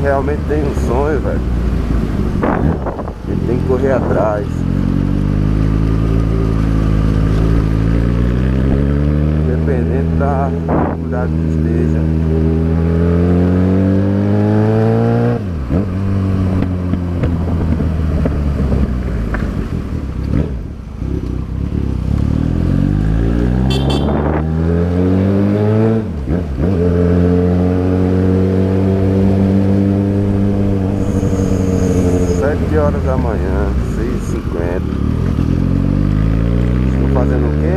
realmente tem um sonho, velho, ele tem que correr atrás. Independente da dificuldade que esteja. Horas da manhã, 6h50. Estou fazendo o quê?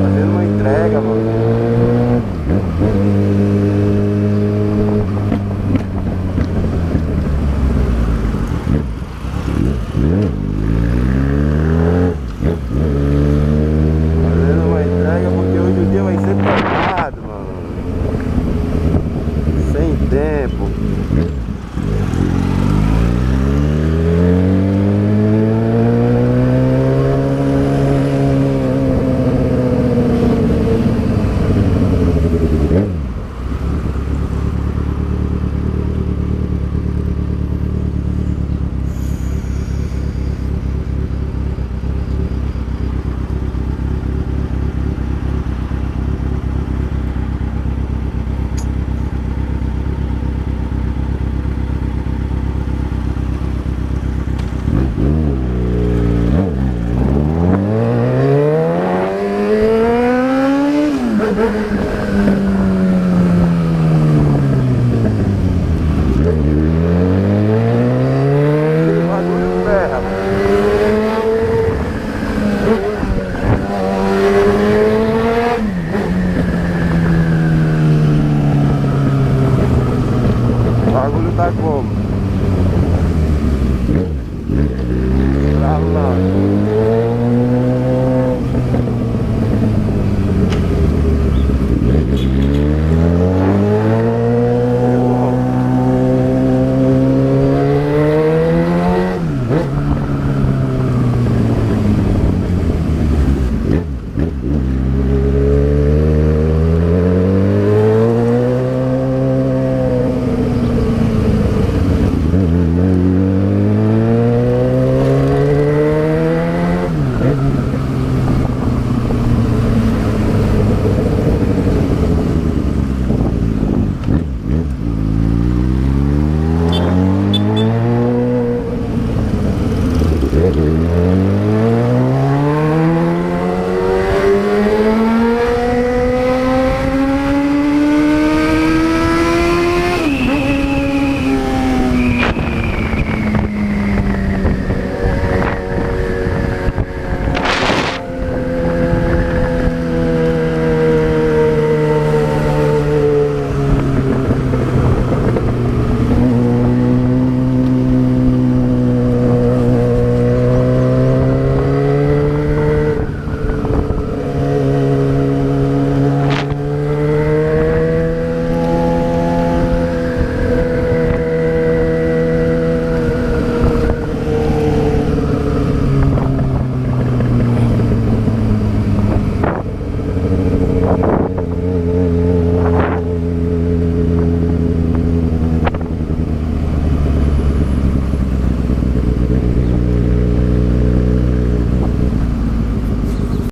Fazendo uma entrega, mano. Fazendo uma entrega porque hoje o dia vai ser tomado, mano. Sem tempo. O bagulho tá como? Pra lá.